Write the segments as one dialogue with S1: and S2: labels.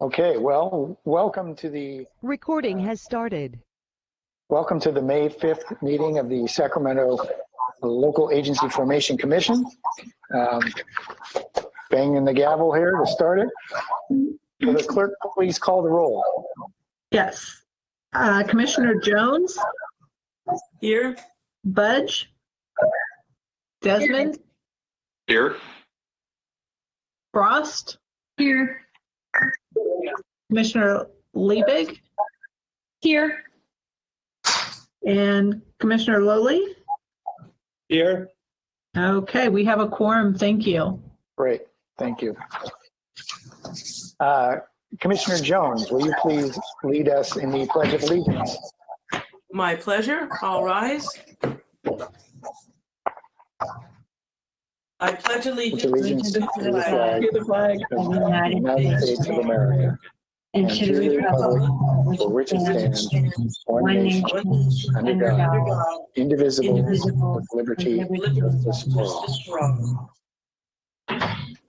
S1: Okay, well, welcome to the
S2: Recording has started.
S1: May 5th meeting of the Sacramento Local Agency Formation Commission. Banging the gavel here to start it. Will the clerk please call the roll?
S3: Yes. Commissioner Jones?
S4: Here.
S3: Budge? Desmond?
S5: Here.
S3: Frost?
S4: Here.
S3: Commissioner Liebig?
S4: Here.
S3: And Commissioner Lowley?
S5: Here.
S3: Okay, we have a quorum. Thank you.
S1: Great, thank you. Commissioner Jones, will you please lead us in the Pledge of Allegiance?
S4: My pleasure. All rise. I pledge allegiance
S1: To the flag
S3: of the
S1: of the United States of America and to the republic for which it stands, one nation, under God, indivisible, with liberty and justice for all.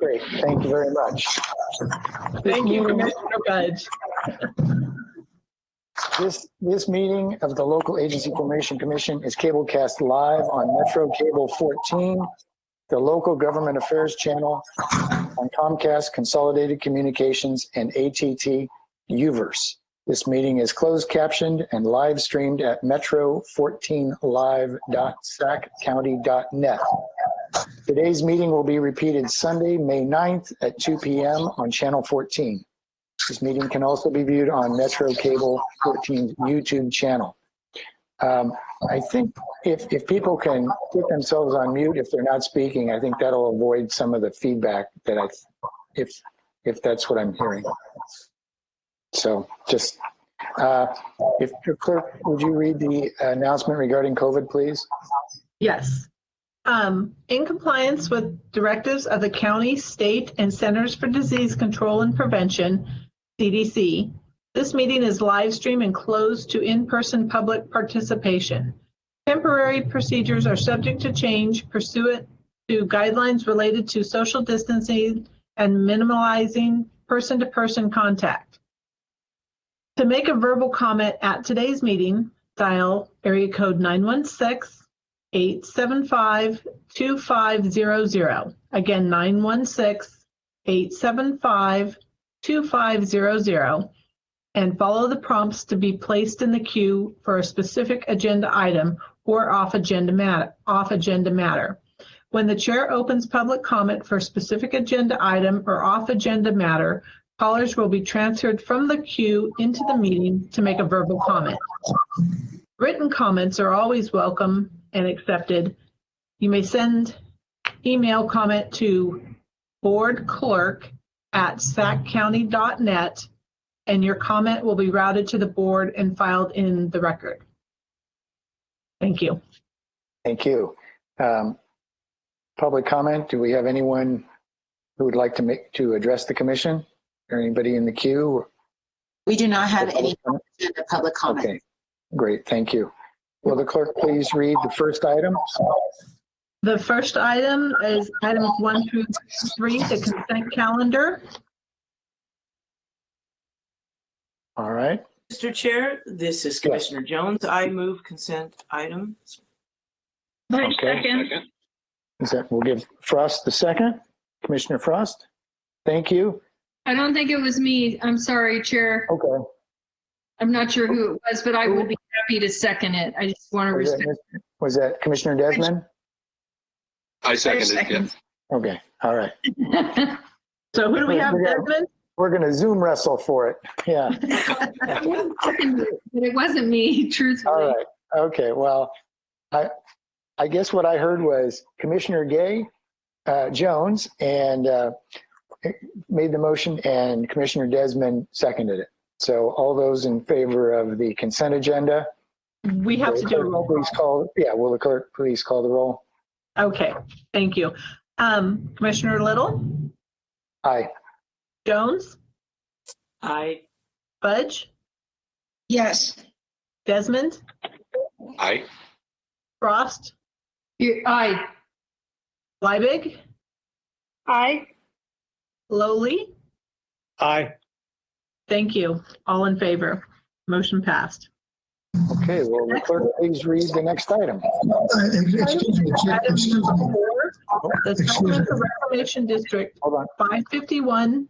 S1: Great, thank you very much.
S3: Thank you, Commissioner Budge.
S1: This meeting of the Local Agency Formation Commission is cablecast live on Metro Cable 14, the Local Government Affairs channel, on Comcast Consolidated Communications, and AT&T Uverse. This meeting is closed captioned and live streamed at metro14live.saccounty.net. Today's meeting will be repeated Sunday, May 9th at 2 p.m. on Channel 14. This meeting can also be viewed on Metro Cable 14's YouTube channel. I think if people can put themselves on mute if they're not speaking, I think that'll avoid some of the feedback that if that's what I'm hearing. So just, if the clerk, would you read the announcement regarding COVID, please?
S3: Yes. In compliance with directives of the county, state, and Centers for Disease Control and Prevention, CDC, this meeting is live streamed and closed to in-person public participation. Temporary procedures are subject to change pursuant to guidelines related to social distancing and minimizing person-to-person contact. To make a verbal comment at today's meeting, dial area code 916-875-2500. Again, 916-875-2500. And follow the prompts to be placed in the queue for a specific agenda item or off agenda matter. When the chair opens public comment for a specific agenda item or off agenda matter, callers will be transferred from the queue into the meeting to make a verbal comment. Written comments are always welcome and accepted. You may send email comment to boardclerk@saccounty.net, and your comment will be routed to the board and filed in the record. Thank you.
S1: Thank you. Public comment, do we have anyone who would like to address the commission? Or anybody in the queue?
S6: We do not have any public comment.
S1: Okay, great, thank you. Will the clerk please read the first item?
S3: The first item is items 1 through 3, the consent calendar.
S1: All right.
S4: Mr. Chair, this is Commissioner Jones. I move consent items.
S1: Okay. Second. We'll give Frost the second. Commissioner Frost, thank you.
S7: I don't think it was me. I'm sorry, Chair.
S1: Okay.
S7: I'm not sure who it was, but I will be happy to second it. I just want to respect.
S1: Was that Commissioner Desmond?
S5: I seconded it, yeah.
S1: Okay, all right.
S3: So who do we have, Desmond?
S1: We're going to Zoom wrestle for it. Yeah.
S7: But it wasn't me, truthfully.
S1: All right. Okay. Well, I guess what I heard was Commissioner Jones and made the motion, and Commissioner Desmond seconded it. So all those in favor of the consent agenda?
S3: We have to do a roll call.
S1: Will the clerk please call the roll?
S3: Okay, thank you. Commissioner Little?
S1: Aye.
S3: Jones?
S4: Aye.
S3: Budge?
S6: Yes.
S3: Desmond?
S5: Aye.
S3: Frost?
S7: Aye.
S3: Liebig?
S7: Aye.
S3: Lowley?
S5: Aye.
S3: Thank you. All in favor? Motion passed.
S1: Okay, will the clerk please read the next item?
S3: Item
S8: Excuse me, excuse me.
S3: number 4, the
S8: Excuse
S3: Sacramento
S8: me.
S3: Reclamation District
S1: Hold on.
S3: 551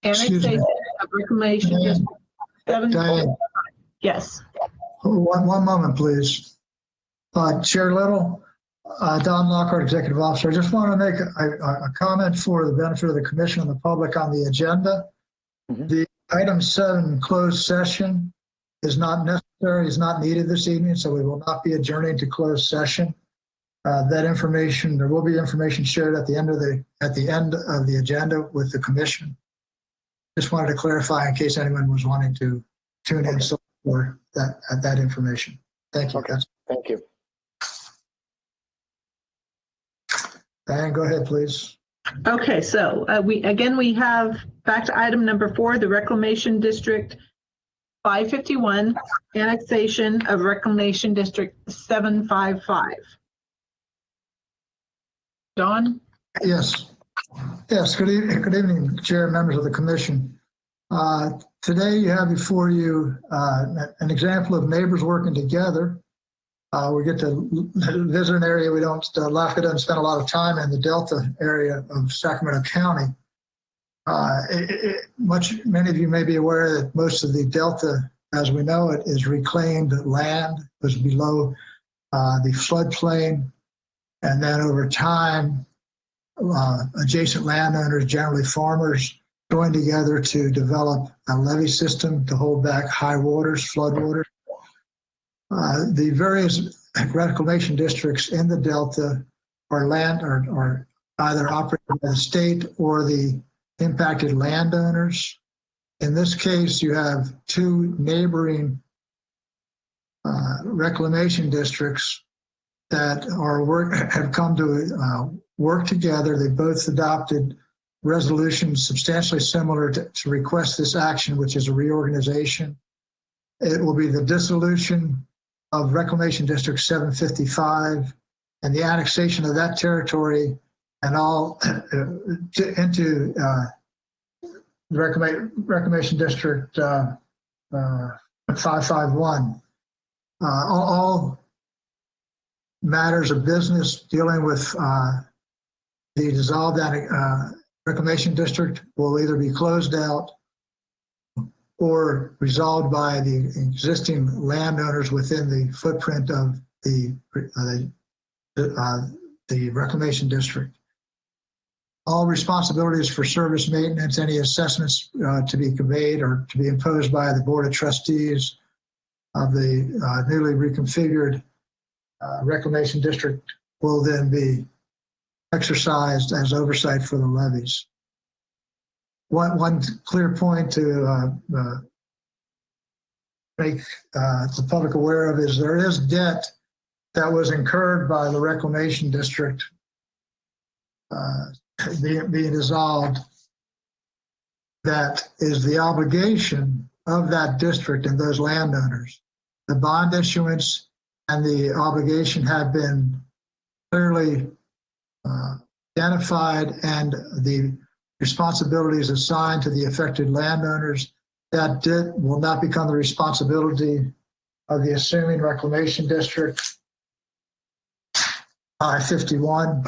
S8: Excuse me.
S3: annexation of Reclamation District 7.
S8: Diane,
S3: Yes.
S8: one moment, please. Chair Little, Don Lockhart, Executive Officer. I just want to make a comment for the benefit of the commission and the public on the agenda.
S1: Mhm.
S8: The item 7, closed session, is not necessary, is not needed this evening, so we will not be adjourning to closed session. That information, there will be information shared at the end of the agenda with the commission. Just wanted to clarify in case anyone was wanting to tune in for that information. Thank you.
S1: Okay. Thank you.
S8: Diane, go ahead, please.
S3: Okay, so we have back to item number 4, the Reclamation District 551 annexation of Reclamation District 755. Don?
S8: Yes. Yes, good evening, Chair and members of the commission. Today you have before you an example of neighbors working together. We get to visit an area LAFCo doesn't spend a lot of time in, the Delta area of Sacramento County. Many of you may be aware that most of the Delta, as we know it, is reclaimed land, was below the floodplain. And then over time, adjacent landowners, generally farmers, join together to develop a levee system to hold back high waters, flood waters. The various reclamation districts in the Delta are either operated by the state or the impacted landowners. In this case, you have 2 neighboring reclamation districts that have come to work together. They both adopted resolutions substantially similar to request this action, which is a reorganization. It will be the dissolution of Reclamation District 755 and the annexation of that territory and all into Reclamation District 551. All matters of business dealing with the dissolved Reclamation District will either be closed out or resolved by the existing landowners within the footprint of the Reclamation District. All responsibilities for service maintenance, any assessments to be conveyed or to be imposed by the Board of Trustees of the newly reconfigured Reclamation District will then be exercised as oversight for the levies. One clear point to make the public aware of is there is debt that was incurred by the Reclamation District being dissolved. That is the obligation of that district and those landowners. The bond issuance and the obligation have been clearly identified, and the responsibilities assigned to the affected landowners. That debt will not become the responsibility of the assuming Reclamation District 551.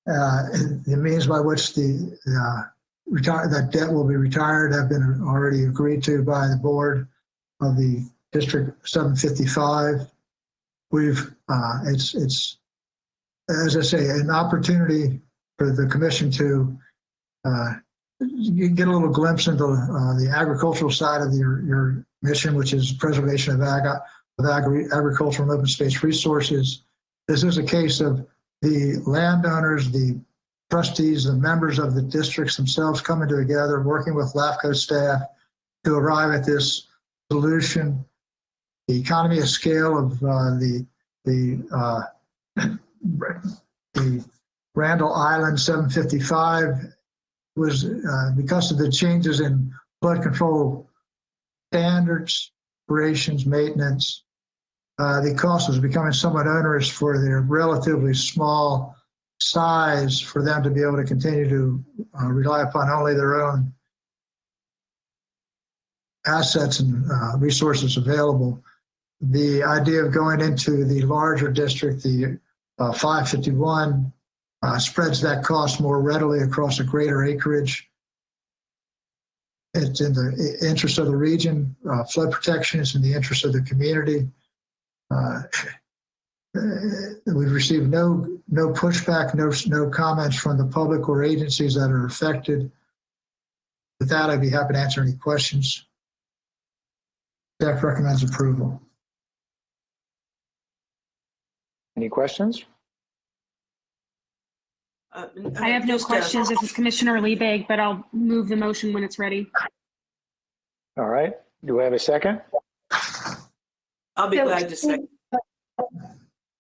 S8: The means by which that debt will be retired have been already agreed to by the board of the District 755. It's as I say, an opportunity for the commission to get a little glimpse into the agricultural side of your mission, which is preservation of agricultural and open space resources. This is a case of the landowners, the trustees, the members of the districts themselves coming together, working with LAFCo staff to arrive at this solution. The economy of scale of the Randall Island 755 was because of the changes in flood control standards, operations, maintenance. The cost was becoming somewhat onerous for their relatively small size for them to be able to continue to rely upon only their own assets and resources available. The idea of going into the larger district, the 551, spreads that cost more readily across a greater acreage. It's in the interest of the region. Flood protection is in the interest of the community. We've received no pushback, no comments from the public or agencies that are affected. With that, I'd be happy to answer any questions. Staff recommends approval.
S1: Any questions?
S9: I have no questions. This is Commissioner Liebig, but I'll move the motion when it's ready.
S1: All right. Do I have a second?
S4: I'll be glad to second.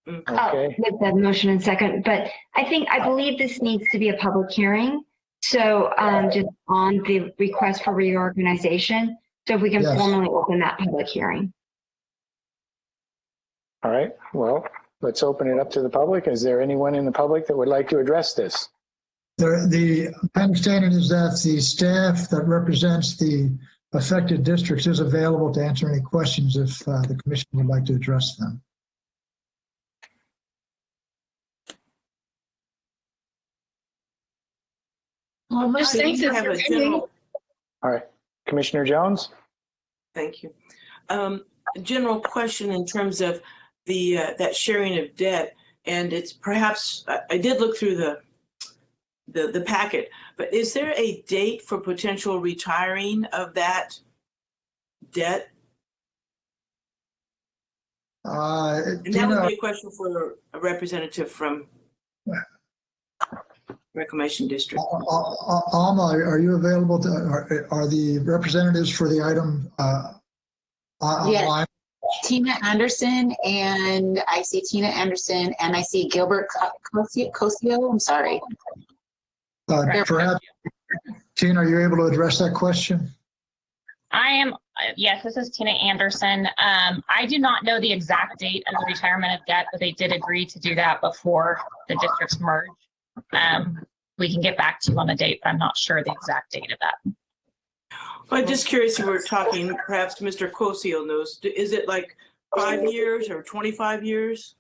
S1: Okay.
S10: With the motion and second, but I believe this needs to be a public hearing. So just on the request for reorganization, so if we can formally open that public hearing.
S1: All right. Well, let's open it up to the public. Is there anyone in the public that would like to address this?
S8: The understanding is that the staff that represents the affected districts is available to answer any questions if the commission would like to address them.
S3: Almost
S4: I think have a general.
S1: All right. Commissioner Jones?
S4: Thank you. General question in terms of the that sharing of debt, and it's perhaps I did look through the packet, but is there a date for potential retiring of that debt? And that would be a question for a representative from Reclamation District.
S8: Alma, are you available to, are the representatives for the item online?
S6: Yes. Tina Anderson, and I see Tina Anderson, and I see Gilbert Cosio. I'm sorry.
S8: Perhaps, Tina, are you able to address that question?
S11: I am, yes, this is Tina Anderson. I do not know the exact date of the retirement of debt, but they did agree to do that before the districts merge. We can get back to you on the date, but I'm not sure the exact date of that.
S4: Well, I'm just curious if we're talking, perhaps Mr. Cosio knows, is it like 5 years or 25 years?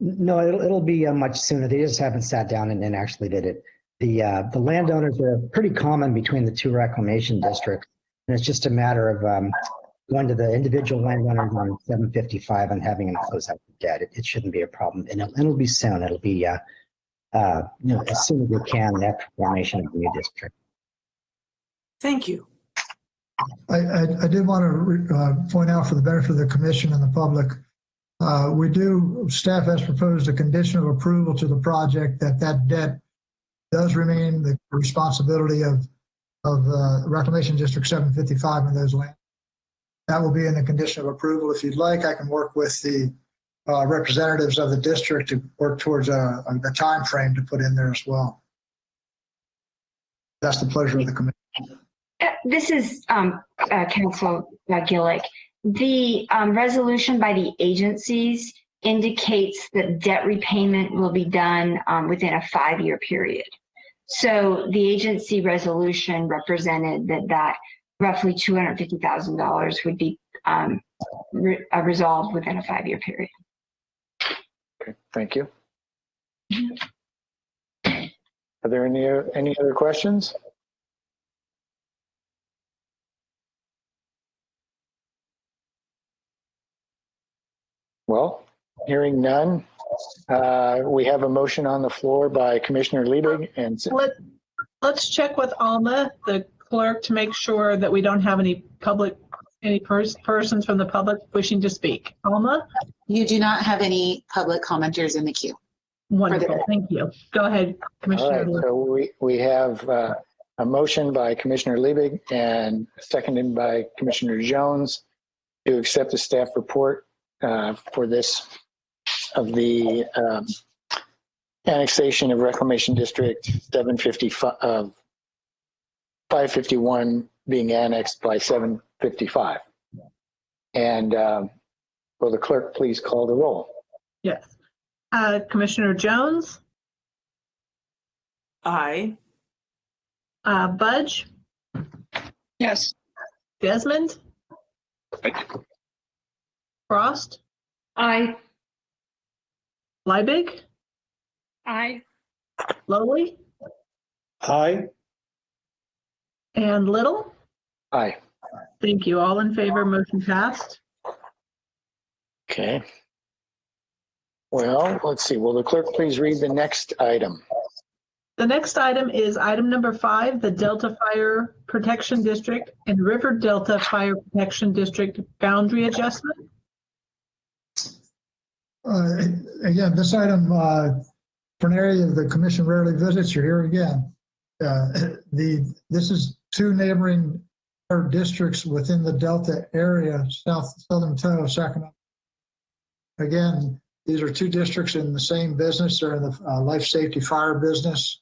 S12: No, it'll be much sooner. They just haven't sat down and actually did it. The landowners are pretty common between the two reclamation districts. And it's just a matter of going to the individual landowners on 755 and having them close out the debt. It shouldn't be a problem. And it'll be soon. It'll be as soon as we can after formation of the new district.
S4: Thank you.
S8: I did want to point out for the benefit of the commission and the public, staff has proposed a condition of approval to the project that debt does remain the responsibility of Reclamation District 755 in those lands. That will be in the condition of approval. If you'd like, I can work with the representatives of the district to work towards a time frame to put in there as well. That's the pleasure of the commission.
S10: This is Council Gillick. The resolution by the agencies indicates that debt repayment will be done within a 5-year period. So the agency resolution represented that roughly $250,000 would be resolved within a 5-year period.
S1: Okay, thank you. Are there any other questions? Well, hearing none, we have a motion on the floor by Commissioner Liebig. And
S3: Let's check with Alma, the clerk, to make sure that we don't have any persons from the public wishing to speak. Alma?
S6: You do not have any public commenters in the queue.
S3: Wonderful, thank you. Go ahead, Commissioner.
S1: All right, so we have a motion by Commissioner Liebig and seconded by Commissioner Jones to accept the staff report for this of the annexation of Reclamation District 551 being annexed by 755. And will the clerk please call the roll?
S3: Yes. Commissioner Jones?
S4: Aye.
S3: Budge?
S7: Yes.
S3: Desmond?
S5: Aye.
S3: Frost,
S7: Aye.
S3: Liebig,
S9: Aye.
S3: Lowly,
S5: Aye.
S3: and Little.
S1: Aye.
S3: Thank you. All in favor, motion passed.
S1: Okay. Well, let's see. Will the clerk please read the next item?
S3: The next item is item number 5, the Delta Fire Protection District and River Delta Fire Protection District boundary adjustment.
S8: Again, this item, for an area the commission rarely visits, you're here again. This is 2 neighboring districts within the Delta area, southern toe of Sacramento. Again, these are 2 districts in the same business. They're in the life safety fire business.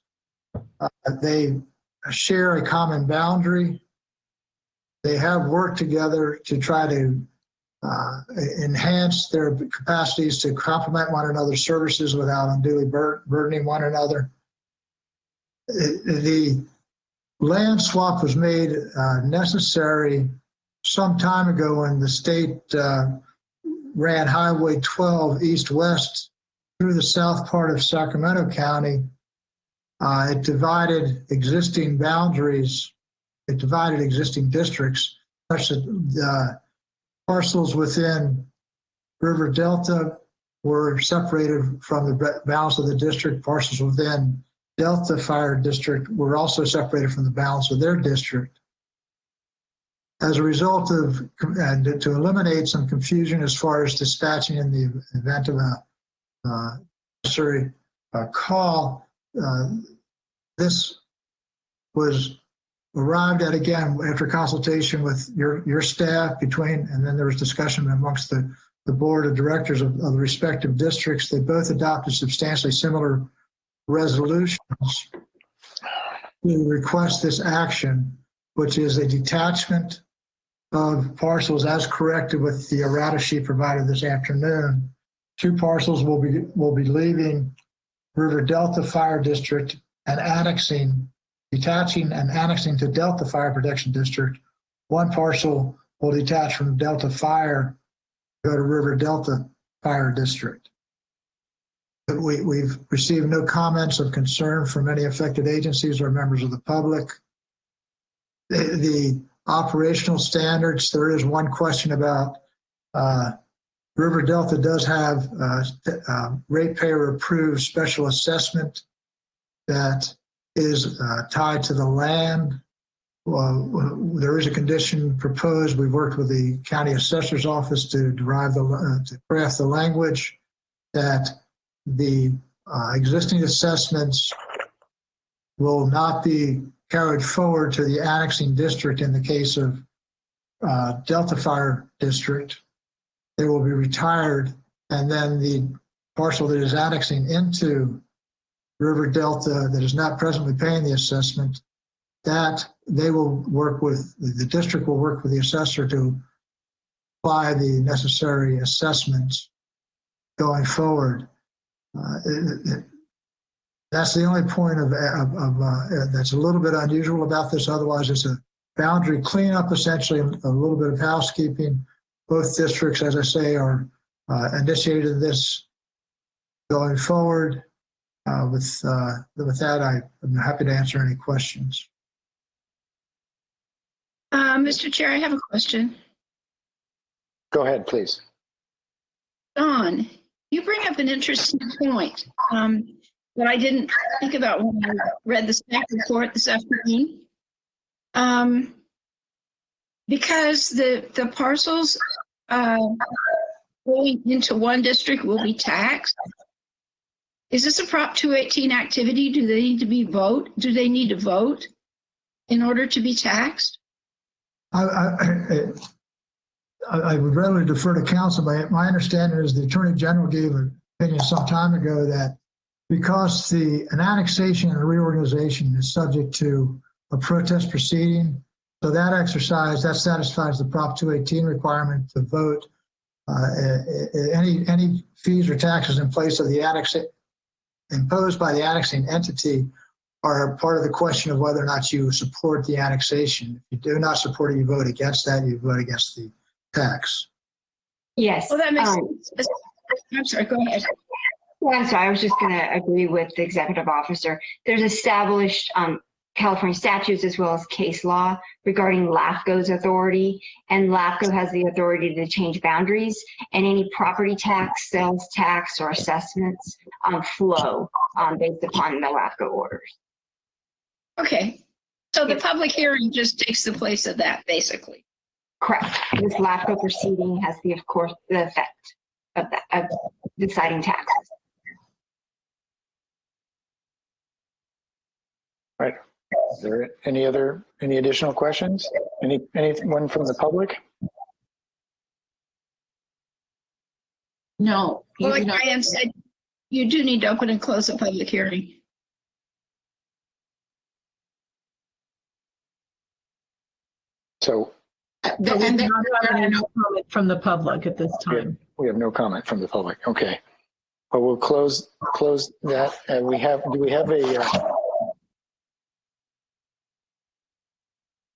S8: They share a common boundary. They have worked together to try to enhance their capacities to complement one another's services without unduly burdening one another. The land swap was made necessary some time ago when the state ran Highway 12 east-west through the south part of Sacramento County. It divided existing boundaries, it divided existing districts, such that the parcels within River Delta were separated from the balance of the district. Parcels within Delta Fire District were also separated from the balance of their district. As a result of, and to eliminate some confusion as far as dispatching in the event of a necessary call, this was arrived at again after consultation with your staff and then there was discussion amongst the board of directors of the respective districts. They both adopted substantially similar resolutions to request this action, which is a detachment of parcels as corrected with the errata sheet provided this afternoon. 2 parcels will be leaving River Delta Fire District and detaching and annexing to Delta Fire Protection District. 1 parcel will detach from Delta Fire, go to River Delta Fire District. We've received no comments of concern from any affected agencies or members of the public. The operational standards, there is one question about River Delta does have ratepayer approved special assessment that is tied to the land. There is a condition proposed. We've worked with the county assessor's office to to craft the language that the existing assessments will not be carried forward to the annexing district in the case of Delta Fire District. They will be retired, and then the parcel that is annexing into River Delta that is not presently paying the assessment, that they will work with, the district will work with the assessor to apply the necessary assessments going forward. That's the only point that's a little bit unusual about this. Otherwise, it's a boundary cleanup, essentially, a little bit of housekeeping. Both districts, as I say, are initiated this going forward. With that, I'm happy to answer any questions.
S13: Mr. Chair, I have a question.
S1: Go ahead, please.
S13: Don, you bring up an interesting point that I didn't think about when I read the staff report this afternoon. Because the parcels going into one district will be taxed. Is this a Prop 218 activity? Do they need to Do they need to vote in order to be taxed?
S8: I would rather defer to council. My understanding is the Attorney General gave an opinion some time ago that because an annexation and a reorganization is subject to a protest proceeding, so that exercise, that satisfies the Prop 218 requirement to vote. Any fees or taxes in place of the imposed by the annexing entity are part of the question of whether or not you support the annexation. If you do not support it, you vote against that. You vote against the tax.
S10: Yes.
S13: Well, that makes sense. I'm sorry, go ahead.
S10: Well, I'm sorry, I was just going to agree with the executive officer. There's established California statutes as well as case law regarding LAFCo's authority, and LAFCo has the authority to change boundaries, and any property tax, sales tax, or assessments flow based upon the LAFCo orders.
S13: Okay. So the public hearing just takes the place of that, basically.
S10: Correct. This LAFCO proceeding has the, of course, the effect of that, of deciding taxes.
S1: Right. Is there any additional questions? Anyone from the public?
S6: No.
S13: Well, like Diane said, you do need to open and close a public hearing.
S1: So
S3: We do not have any comment from the public at this time.
S1: we have no comment from the public. Okay. Well, we'll close that. Do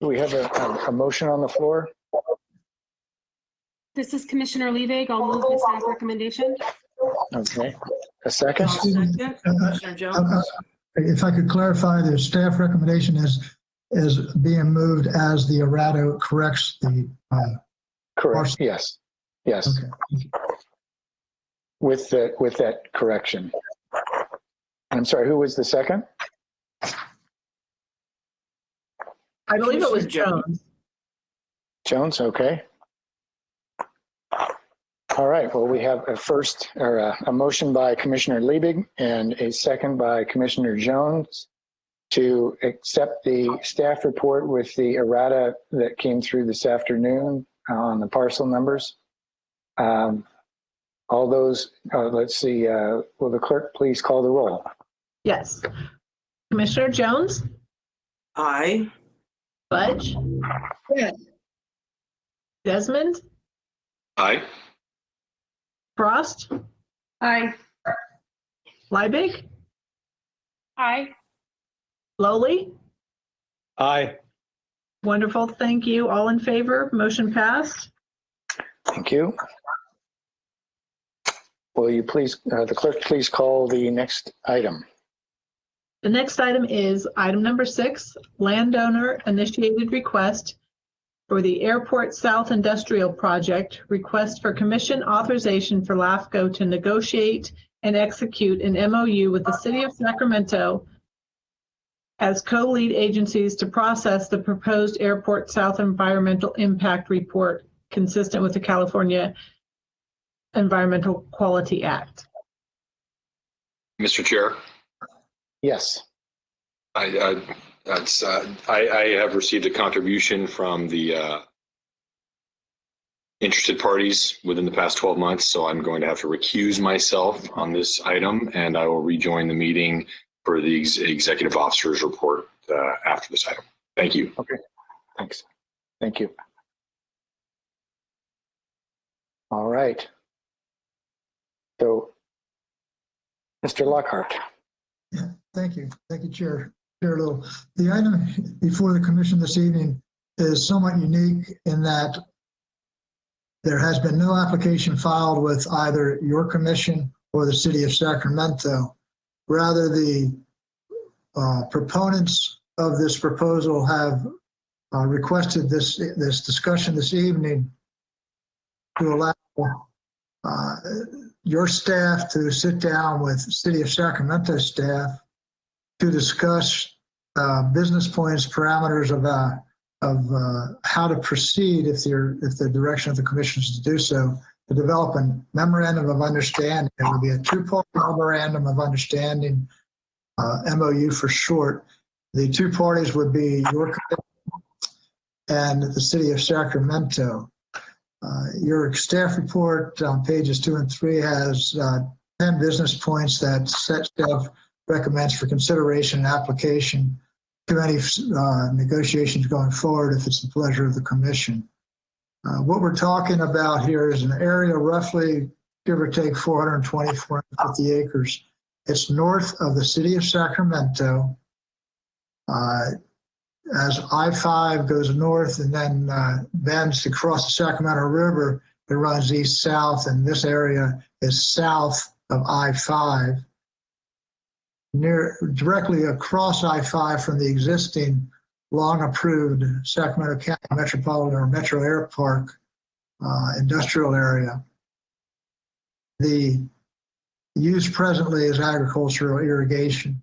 S1: we have a motion on the floor?
S9: This is Commissioner Liebig. I'll move the staff recommendation.
S1: Okay. A second?
S4: Second, Commissioner Jones.
S8: If I could clarify, the staff recommendation is being moved as the errata corrects the.
S1: Correct. Yes. Yes.
S8: Okay.
S1: With that correction. I'm sorry, who was the second?
S3: I believe it was Jones.
S1: Jones, okay. All right, well, we have a motion by Commissioner Liebig and a second by Commissioner Jones to accept the staff report with the errata that came through this afternoon on the parcel numbers. All those, let's see, will the clerk please call the roll?
S3: Yes. Commissioner Jones?
S4: Aye.
S3: Budge?
S13: Yes.
S3: Desmond?
S14: Aye.
S3: Frost?
S9: Aye.
S3: Liebig?
S9: Aye.
S3: Lowly?
S5: Aye.
S3: Wonderful, thank you. All in favor, motion passed.
S1: Thank you. Will you please, the clerk please call the next item?
S3: The next item is item number 6, landowner initiated request for the Airport South Industrial Project, request for commission authorization for LAFCo to negotiate and execute an MOU with the City of Sacramento as co-lead agencies to process the proposed Airport South Environmental Impact Report consistent with the California Environmental Quality Act.
S14: Mr. Chair,
S1: Yes.
S14: I have received a contribution from the interested parties within the past 12 months, so I'm going to have to recuse myself on this item, and I will rejoin the meeting for the executive officer's report after this item. Thank you.
S1: Okay, thanks. Thank you. All right. So, Mr. Lockhart.
S8: Yeah, thank you. Thank you, Chair Little. The item before the commission this evening is somewhat unique in that there has been no application filed with either your commission or the City of Sacramento. Rather, the proponents of this proposal have requested this discussion this evening to allow your staff to sit down with City of Sacramento staff to discuss business points, parameters of how to proceed if the direction of the commission is to do so, to develop a memorandum of understanding. It would be a two-part memorandum of understanding, MOU for short. The two parties would be your commission and the City of Sacramento. Your staff report on pages 2 and 3 has 10 business points that staff recommends for consideration and application to any negotiations going forward if it's the pleasure of the commission. What we're talking about here is an area roughly, give or take, 420, 450 acres. It's north of the City of Sacramento. as I-5 goes north and then bends to cross the Sacramento River, it runs east-south, and this area is south of I-5. Directly across I-5 from the existing long-approved Sacramento County Metropolitan or Metro Air Park industrial area. The use presently is agricultural irrigation.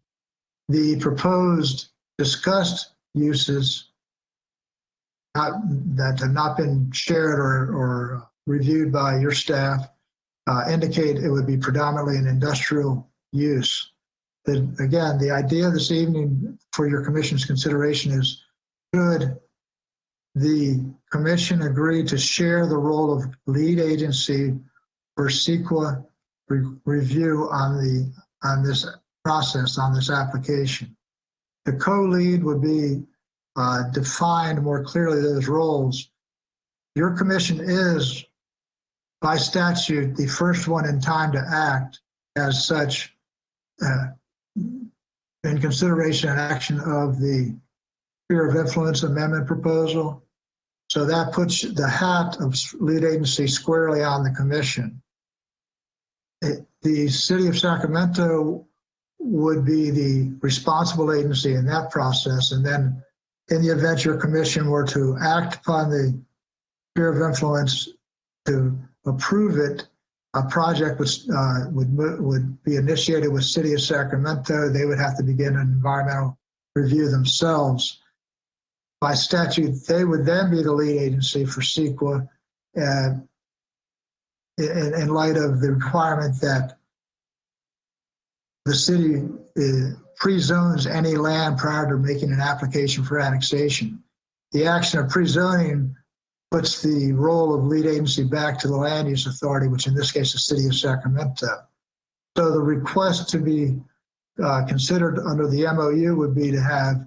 S8: The proposed discussed uses that have not been shared or reviewed by your staff indicate it would be predominantly an industrial use. Again, the idea this evening for your commission's consideration is, should the commission agree to share the role of lead agency for CEQA review on this process, on this application? The co-lead would be defined more clearly, those roles. Your commission is, by statute, the first one in time to act as such in consideration and action of the sphere of influence amendment proposal. So that puts the hat of lead agency squarely on the commission. The city of Sacramento would be the responsible agency in that process. And then in the event your commission were to act upon the sphere of influence to approve it, a project would be initiated with City of Sacramento. They would have to begin an environmental review themselves. By statute, they would then be the lead agency for CEQA in light of the requirement that the city pre-zones any land prior to making an application for annexation. The action of pre-zoning puts the role of lead agency back to the land use authority, which in this case is the City of Sacramento. So the request to be considered under the MOU would be to have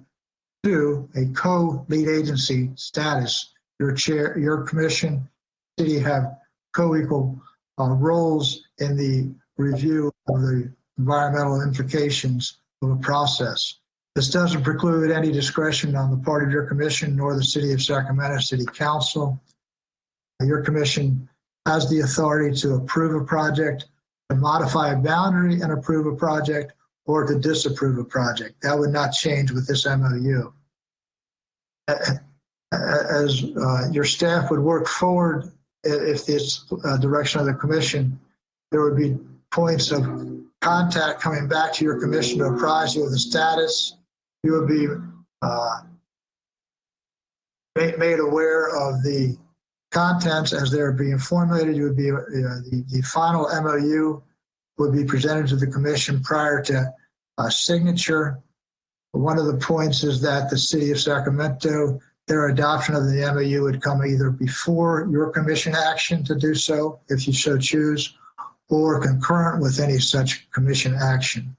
S8: a co-lead agency status. Your chair, your commission, city have co-equal roles in the review of the environmental implications of a process. This doesn't preclude any discretion on the part of your commission nor the City of Sacramento City Council. Your commission has the authority to approve a project, to modify a boundary and approve a project, or to disapprove a project. That would not change with this MOU. As your staff would work forward, if this direction of the commission, there would be points of contact coming back to your commission to apprise you of the status. You would be made aware of the contents as they're being formulated. You would be the final MOU would be presented to the commission prior to signature. One of the points is that the City of Sacramento, their adoption of the MOU would come either before your commission action to do so, if you so choose, or concurrent with any such commission action.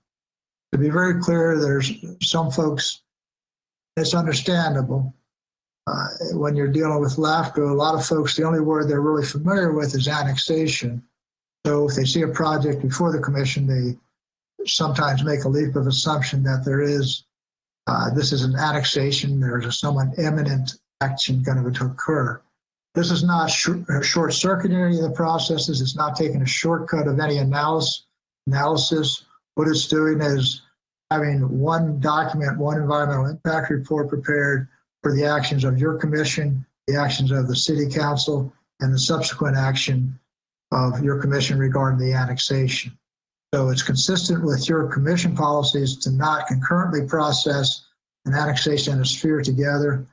S8: To be very clear, there's some folks, it's understandable. When you're dealing with LAFCo, a lot of folks, the only word they're really familiar with is annexation. So if they see a project before the commission, they sometimes make a leap of assumption that there is, this is an annexation, there's a somewhat imminent action going to occur. This is not short-circuiting any of the processes. It's not taking a shortcut of any analysis. What it's doing is having one document, one environmental impact report prepared for the actions of your commission, the actions of the city council, and the subsequent action of your commission regarding the annexation. So it's consistent with your commission policies to not concurrently process an annexation and a sphere together.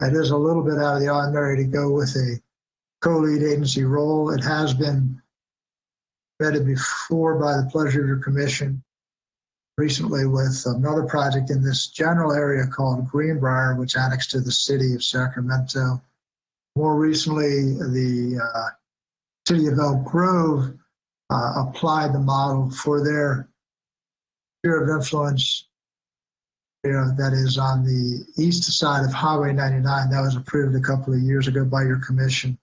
S8: It is a little bit out of the ordinary to go with a co-lead agency role. It has been vetted before by the pleasure of your commission, recently with another project in this general area called Greenbrier, which annexed to the City of Sacramento. More recently, the City of Elk Grove applied the model for their sphere of influence that is on the east side of Highway 99. That was approved a couple of years ago by your commission.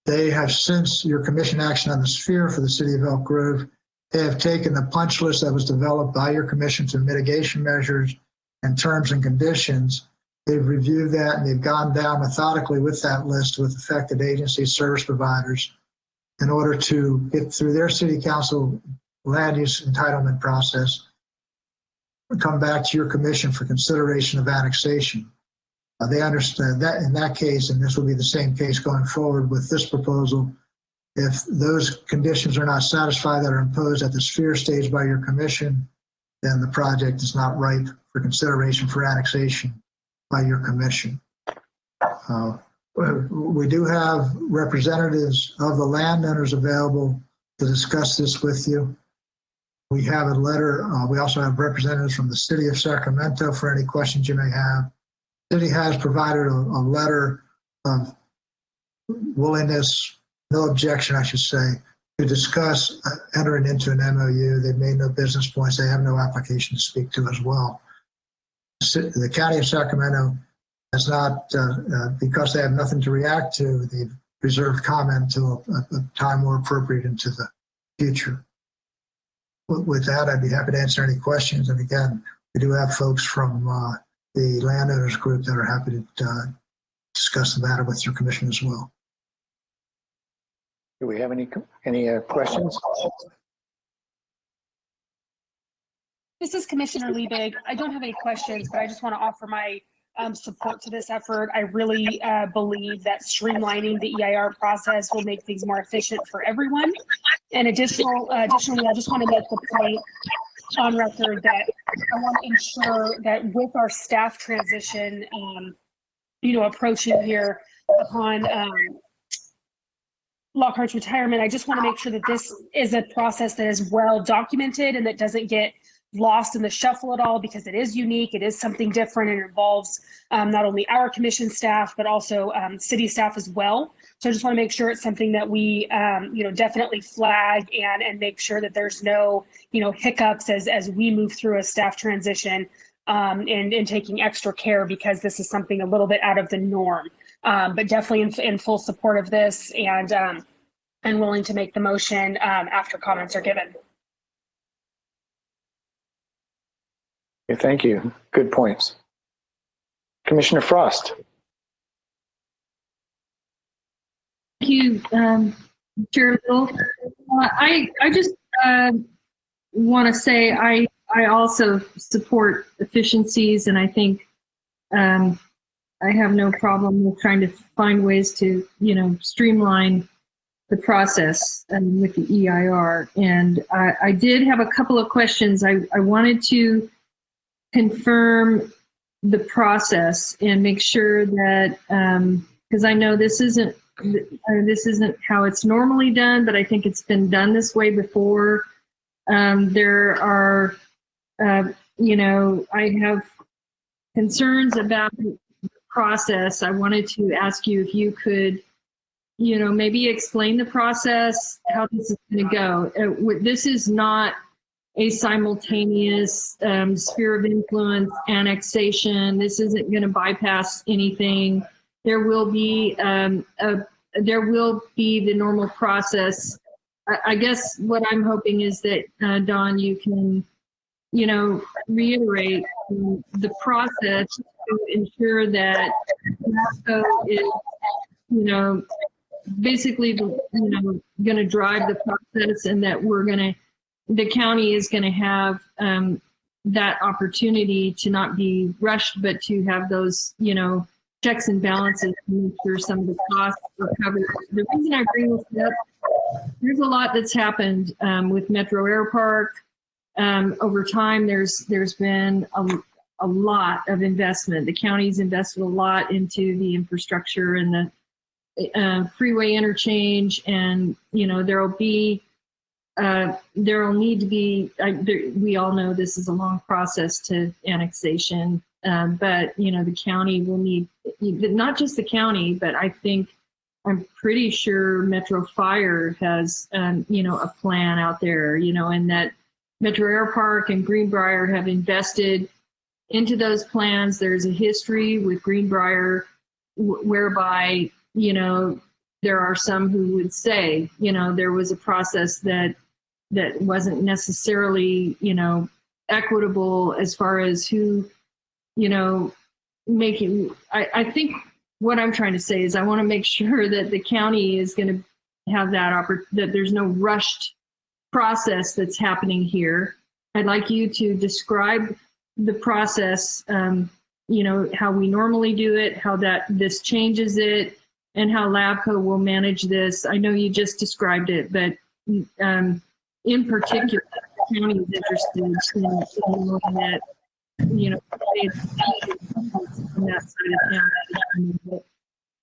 S8: They have, since your commission action on the sphere for the City of Elk Grove, they have taken the punch list that was developed by your commission to mitigation measures and terms and conditions. They've reviewed that and they've gone down methodically with that list with affected agencies, service providers, in order to get through their city council land use entitlement process, come back to your commission for consideration of annexation. They understand that in that case, and this will be the same case going forward with this proposal, if those conditions are not satisfied that are imposed at the sphere stage by your commission, then the project is not ripe for consideration for annexation by your commission. We do have representatives of the landowners available to discuss this with you. We have a letter. We also have representatives from the city of Sacramento for any questions you may have. The city has provided a letter of willingness, no objection, I should say, to discuss entering into an MOU. They've made no business points. They have no application to speak to as well. The county of Sacramento has not, because they have nothing to react to, they've reserved comment until a time more appropriate into the future. With that, I'd be happy to answer any questions. And again, we do have folks from the landowners group that are happy to discuss the matter with your commission as well.
S1: Do we have any questions?
S9: This is Commissioner Liebig. I don't have any questions, but I just want to offer my support to this effort. I really believe that streamlining the EIR process will make things more efficient for everyone. And additionally, I just want to make the point on record that I want to ensure that with our staff transition, approaching here upon Lockhart's retirement, I just want to make sure that this is a process that is well documented and that doesn't get lost in the shuffle at all, because it is unique, it is something different, and it involves not only our commission staff, but also city staff as well. So I just want to make sure it's something that we, definitely flag and make sure that there's no, hiccups as we move through a staff transition and taking extra care, because this is something a little bit out of the norm. But definitely in full support of this and willing to make the motion after comments are given.
S1: Okay, thank you. Good points. Commissioner Frost.
S7: Thank you, Chair Bill. I just want to say I also support efficiencies, and I think I have no problem with trying to find ways to, streamline the process with the EIR. And I did have a couple of questions. I wanted to confirm the process and make sure that, because I know this isn't how it's normally done, but I think it's been done this way before. There are, I have concerns about the process. I wanted to ask you if you could, maybe explain the process, how this is going to go. This is not a simultaneous sphere of influence annexation. This isn't going to bypass anything. There will be the normal process. I guess what I'm hoping is that Dawn, you can, reiterate the process to ensure that LAFCo is, basically, going to drive the process, and that the county is going to have that opportunity to not be rushed, but to have those, checks and balances to make sure some of the costs are covered. The reason I bring this up, there's a lot that's happened with Metro Air Park. Over time, there's been a lot of investment. The county's invested a lot into the infrastructure and the freeway interchange, and there'll need to be, we all know this is a long process to annexation, but the county will need, not just the county, but I'm pretty sure Metro Fire has, a plan out there, and that Metro Air Park and Greenbrier have invested into those plans. There's a history with Greenbrier whereby, there are some who would say, there was a process that wasn't necessarily, equitable as far as who, I think what I'm trying to say is I want to make sure that the county is going to have that there's no rushed process that's happening here. I'd like you to describe the process, you know, how we normally do it, how this changes it, and how LAFCo will manage this. I know you just described it, but in particular, the county is interested in knowing that, you know, on that side of town,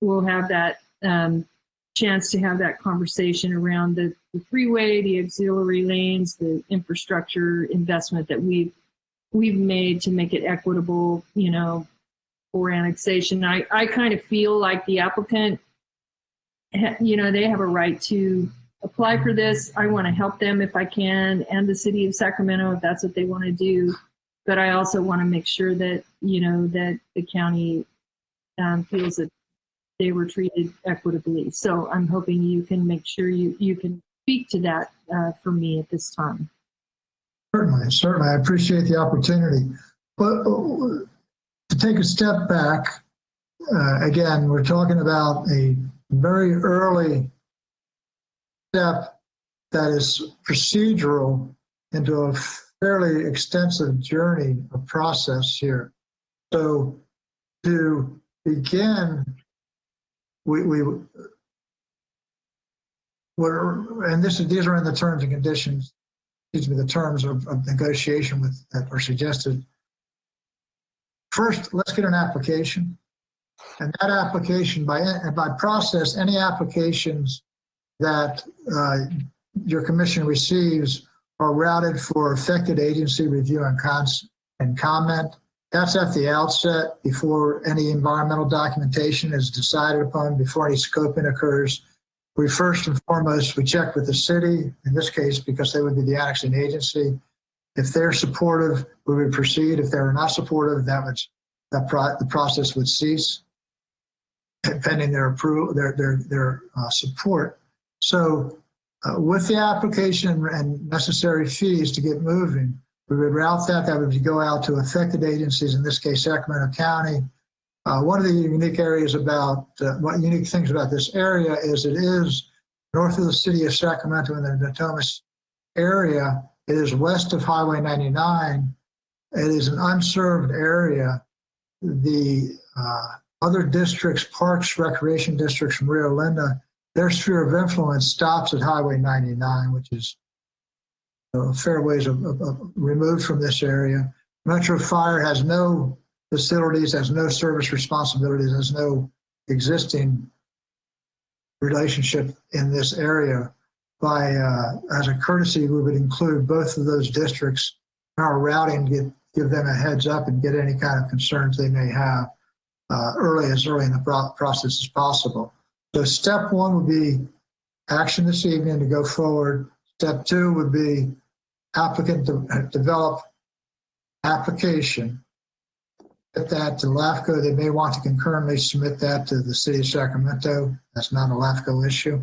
S7: we'll have that chance to have that conversation around the freeway, the auxiliary lanes, the infrastructure investment that we've made to make it equitable, you know, for annexation. I kind of feel like the applicant, you know, they have a right to apply for this. I want to help them if I can, and the city of Sacramento if that's what they want to do. But I also want to make sure that, you know, that the county feels that they were treated equitably. So I'm hoping you can make sure you can speak to that for me at this time.
S8: Certainly. I appreciate the opportunity. But to take a step back, again, we're talking about a very early step that is procedural into a fairly extensive journey of process here. So to begin, these are in the terms and conditions, excuse me, the terms of negotiation that are suggested. First, let's get an application. And that application, by process, any applications that your commission receives are routed for affected agency review and comment. That's at the outset before any environmental documentation is decided upon, before any scoping occurs. We first and foremost, we check with the city, in this case, because they would be the annexing agency. If they're supportive, we would proceed. If they're not supportive, the process would cease, pending their approval, their support. So with the application and necessary fees to get moving, we would route that would go out to affected agencies, in this case, Sacramento County. One of the unique things about this area is it is north of the city of Sacramento in the Natomas area. It is west of Highway 99. It is an unserved area. The other districts, parks, recreation districts from Rio Linda, their sphere of influence stops at Highway 99, which is a fair ways removed from this area. Metro Fire has no facilities, has no service responsibilities, has no existing relationship in this area. As a courtesy, we would include both of those districts in our routing, give them a heads up and get any kind of concerns they may have early in the process as possible. So step one would be action this evening to go forward. Step two would be applicant to develop application. Get that to LAFCo. They may want to concurrently submit that to the city of Sacramento. That's not a LAFCo issue.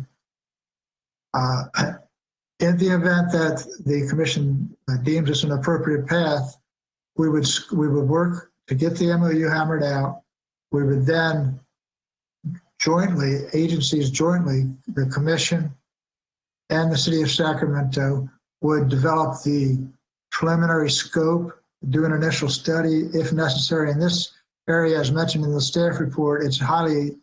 S8: In the event that the commission deems this an appropriate path, we would work to get the MOU hammered out. We would then agencies jointly, the commission and the city of Sacramento would develop the preliminary scope, do an initial study if necessary. In this area, as mentioned in the staff report, it's highly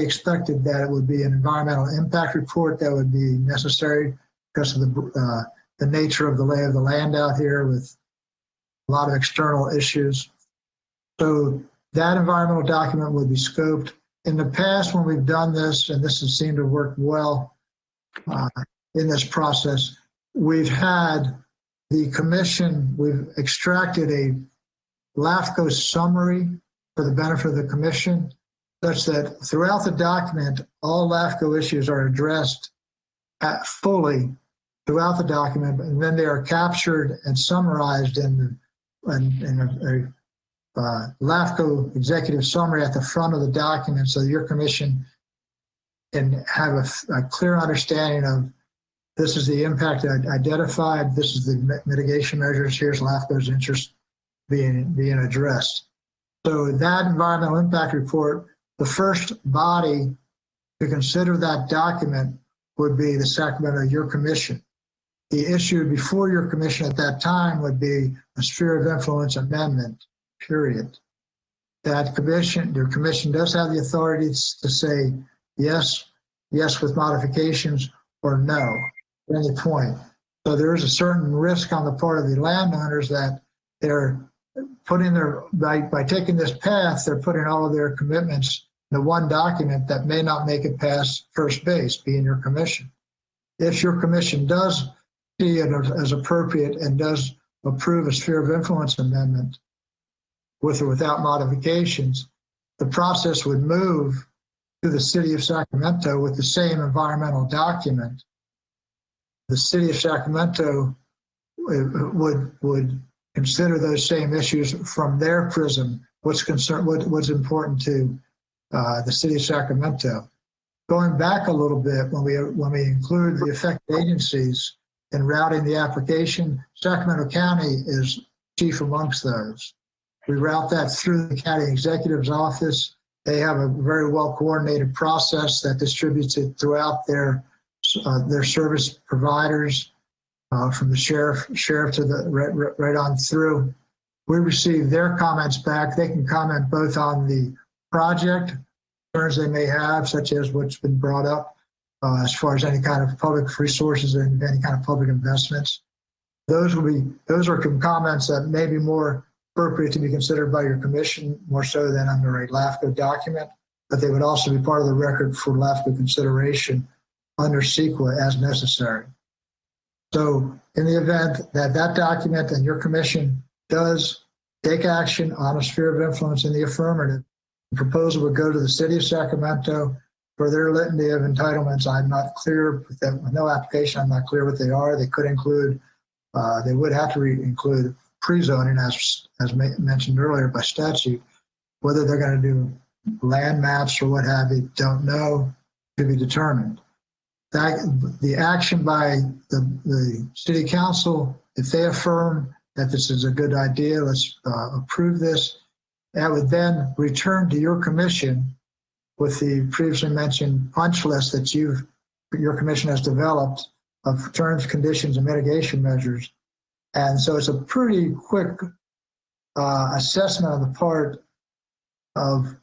S8: expected that it would be an environmental impact report that would be necessary because of the nature of the lay of the land out here with a lot of external issues. So that environmental document would be scoped. In the past, when we've done this, and this has seemed to work well in this process, we've had the commission, we've extracted a LAFCo summary for the benefit of the commission, such that throughout the document, all LAFCo issues are addressed fully throughout the document, and then they are captured and summarized in a LAFCo executive summary at the front of the document, so your commission can have a clear understanding of this is the impact identified, this is the mitigation measures, here's LAFCo's interest being addressed. So that environmental impact report, the first body to consider that document would be the Sacramento, your commission. The issue before your commission at that time would be a sphere of influence amendment, period. That commission, your commission does have the authority to say yes with modifications, or no at any point. So there is a certain risk on the part of the landowners that they're putting by taking this path, they're putting all of their commitments in one document that may not make it past first base, being your commission. If your commission does see it as appropriate and does approve a sphere of influence amendment with or without modifications, the process would move to the city of Sacramento with the same environmental document. The city of Sacramento would consider those same issues from their prism. What's important to the city of Sacramento. Going back a little bit, when we include the affected agencies in routing the application, Sacramento County is chief amongst those. We route that through the county executive's office. They have a very well coordinated process that distributes it throughout their service providers, from the sheriff to the right on through. We receive their comments back. They can comment both on the project, concerns they may have, such as what's been brought up as far as any kind of public resources and any kind of public investments. Those are comments that may be more appropriate to be considered by your commission, more so than under a LAFCo document, but they would also be part of the record for LAFCo consideration under CEQA as necessary. So in the event that that document and your commission does take action on a sphere of influence in the affirmative, the proposal would go to the city of Sacramento for their litany of entitlements. I'm not clear with that, with no application. I'm not clear what they are. They could include, they would have to include pre-zoning as mentioned earlier by statute. Whether they're going to do land maps or what have you, don't know, to be determined. The action by the city council, if they affirm that this is a good idea, let's approve this, that would then return to your commission with the previously mentioned punch list that your commission has developed of terms, conditions, and mitigation measures. And so it's a pretty quick assessment on the part of,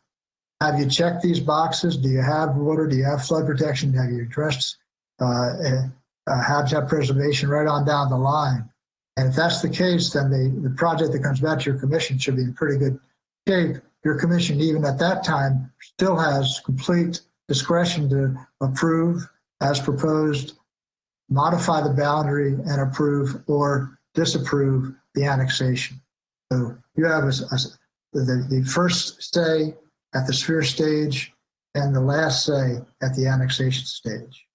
S8: have you checked these boxes? Do you have water? Do you have flood protection? Have you addressed habitat preservation right on down the line? And if that's the case, then the project that comes back to your commission should be in pretty good shape. Your commission, even at that time, still has complete discretion to approve as proposed, modify the boundary, and approve or disapprove the annexation. So you have the first say at the sphere stage and the last say at the annexation stage.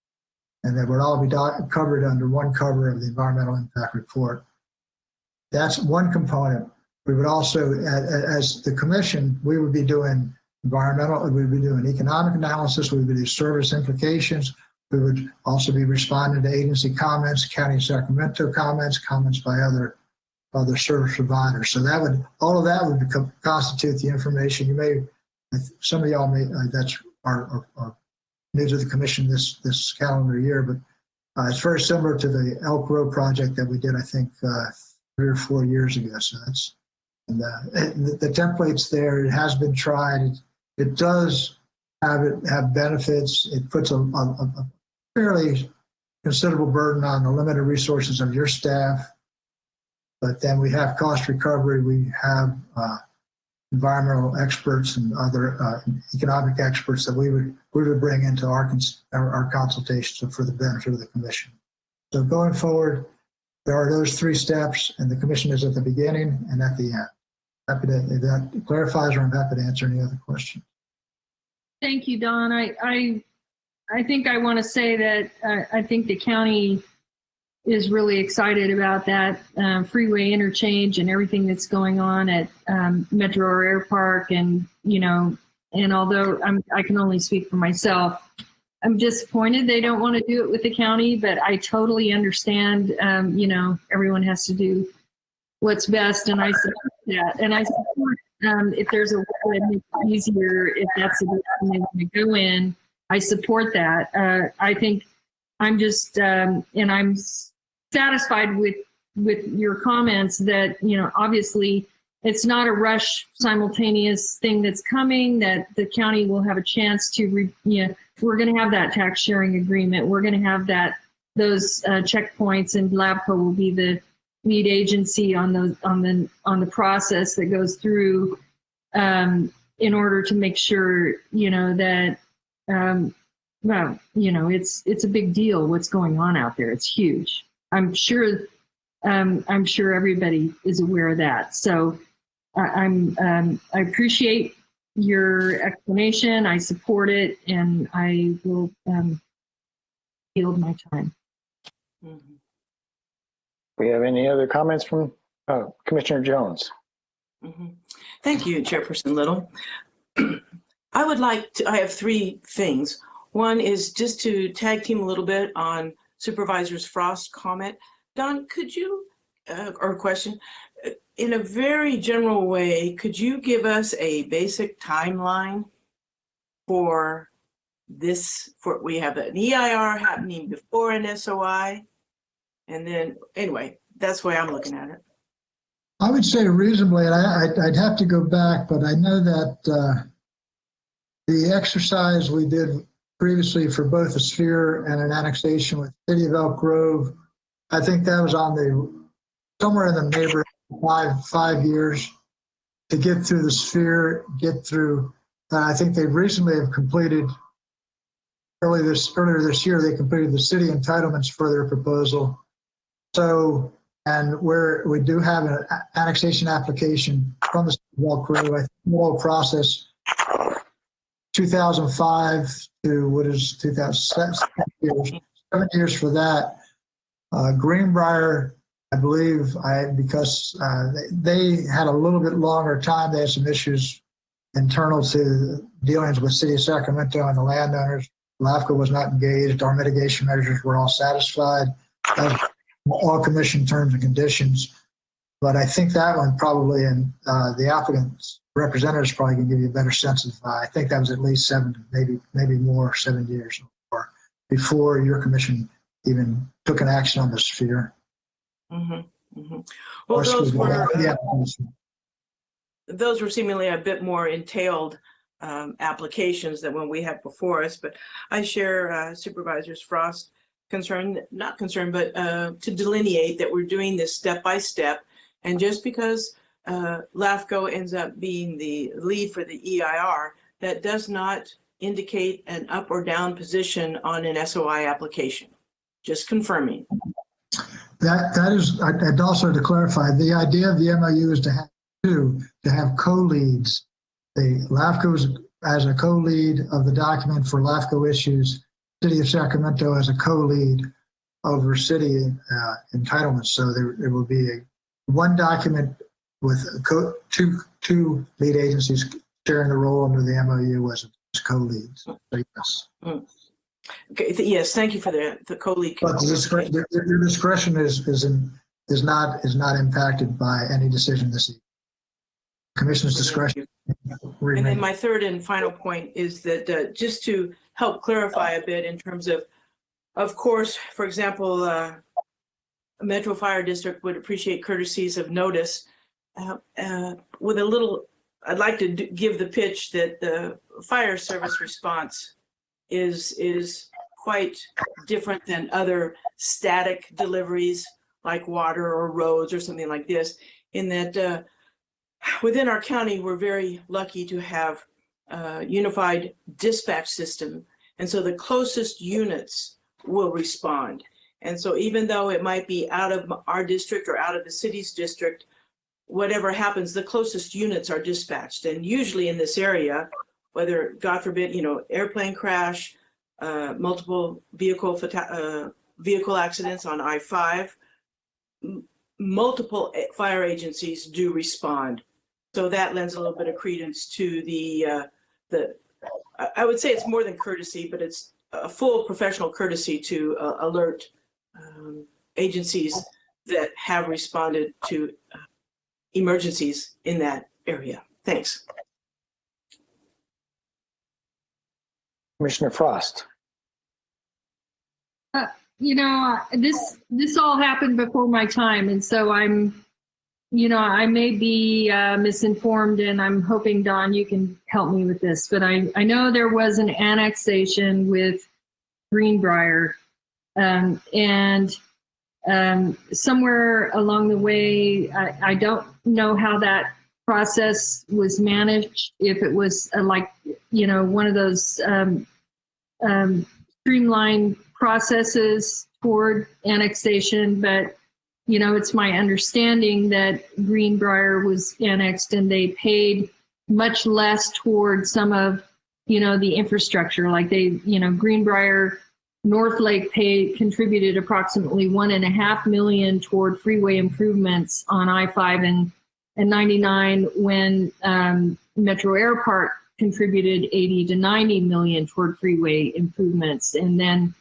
S8: And that would all be covered under one cover of the environmental impact report. That's one component. We would also, as the commission, we would be doing environmental, we would be doing economic analysis, we would do service implications. We would also be responding to agency comments, County of Sacramento comments by other service providers. So that would, all of that would constitute the information. You may, some of y'all may, that's are new to the commission this calendar year, but it's very similar to the Elk Grove project that we did, I think, 3 or 4 years ago. So that's, and the template's there. It has been tried. It does have benefits. It puts a fairly considerable burden on the limited resources of your staff. But then we have cost recovery. We have environmental experts and other economic experts that we would bring into our consultations for the benefit of the commission. So going forward, there are those 3 steps, and the commission is at the beginning and at the end. Happy to, if that clarifies, or I'm happy to answer any other questions.
S7: Thank you, Don. I think I want to say that I think the county is really excited about that freeway interchange and everything that's going on at Metro Air Park. And, you know, and although I can only speak for myself, I'm disappointed they don't want to do it with the county, but I totally understand, you know, everyone has to do what's best, and I support that. And I support if there's a way to make it easier, if that's the direction they want to go in, I support that. I think I'm just, and I'm satisfied with your comments that, obviously it's not a rush simultaneous thing that's coming, that the county will have a chance to, we're going to have that tax sharing agreement. We're going to have those checkpoints, and LAFCo will be the lead agency on the process that goes through in order to make sure, that, it's a big deal what's going on out there. It's huge. I'm sure everybody is aware of that. So I appreciate your explanation. I support it, and I will yield my time.
S4: Mm-hmm.
S1: We have any other comments from Commissioner Jones?
S4: Mm-hmm. Thank you, Chairperson Little. I have three things. One is just to tag team a little bit on Supervisor Frost's comment. Don, could you, or question, in a very general way, could you give us a basic timeline for this? We have an EIR happening before an SOI, and then, anyway, that's the way I'm looking at it.
S8: I would say reasonably, and I'd have to go back, but I know that the exercise we did previously for both a sphere and an annexation with the City of Elk Grove, I think that was on somewhere in the neighborhood of 5 years to get through the sphere, get through. I think they recently have completed, earlier this year, they completed the city entitlements for their proposal. So, and where we do have an annexation application from the City of Elk Grove, I think the whole process 2005 to what is 2007 years, 7 years for that. Greenbrier, I believe, because they had a little bit longer time. They had some issues internal to dealings with City of Sacramento and the landowners. LAFCo was not engaged. Our mitigation measures were all satisfied. All commission terms and conditions. But I think that one probably, and the applicant's representatives probably can give you a better sense of, I think that was at least 7, maybe more, 7 years or before your commission even took an action on the sphere.
S4: Mm-hmm. Mm-hmm. Well, those were seemingly a bit more entailed applications than what we have before us, but I share Supervisor Frost's concern, not concern, but to delineate that we're doing this step by step. And just because LAFCo ends up being the lead for the EIR, that does not indicate an up or down position on an SOI application. Just confirming.
S8: That is, and also to clarify, the idea of the MOU is to have co-leads. The LAFCO as a co-lead of the document for LAFCO issues, City of Sacramento as a co-lead over city entitlements. So there will be one document with two lead agencies sharing the role under the MOU as co-leads. So yes.
S4: Okay. Yes. Thank you for the co-lead.
S8: But your discretion is not impacted by any decision this evening. Commission's discretion.
S4: And then my third and final point is that just to help clarify a bit in terms of course, for example, a Metro Fire District would appreciate courtesies of notice. With a little, I'd like to give the pitch that the fire service response is quite different than other static deliveries like water or roads or something like this, in that within our county, we're very lucky to have a unified dispatch system. And so the closest units will respond. And so even though it might be out of our district or out of the city's district, whatever happens, the closest units are dispatched. And usually in this area, whether, God forbid, airplane crash, multiple vehicle accidents on I-5, multiple fire agencies do respond. So that lends a little bit of credence to I would say it's more than courtesy, but it's a full professional courtesy to alert agencies that have responded to emergencies in that area. Thanks.
S1: Commissioner Frost.
S7: You know, this all happened before my time, and so I'm, you know, I may be misinformed, and I'm hoping, Don, you can help me with this. But I know there was an annexation with Greenbrier, and somewhere along the way, I don't know how that process was managed. If it was like, you know, one of those streamlined processes toward annexation, but you know, it's my understanding that Greenbrier was annexed and they paid much less toward some of, you know, the infrastructure. Like they, you know, Greenbrier North Lake contributed approximately $1.5 million toward freeway improvements on I-5 and 99, when Metro Air Park contributed 80 to 90 million toward freeway improvements. And then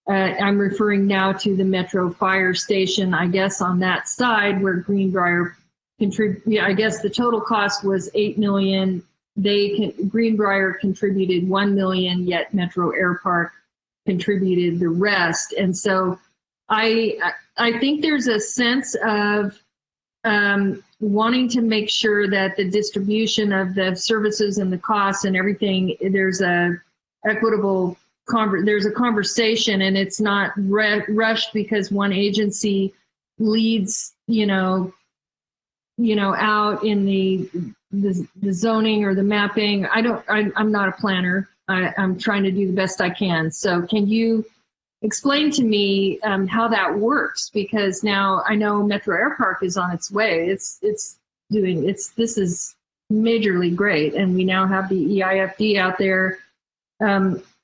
S7: I'm referring now to the Metro Fire Station, I guess on that side where Greenbrier contributed, I guess the total cost was 8 million. Greenbrier contributed 1 million, yet Metro Air Park contributed the rest. And so I think there's a sense of wanting to make sure that the distribution of the services and the costs and everything, there's a equitable there's a conversation, and it's not rushed because one agency leads, you know, out in the zoning or the mapping. I'm not a planner. I'm trying to do the best I can. So can you explain to me how that works? Because now I know Metro Air Park is on its way. This is majorly great, and we now have the EIFD out there.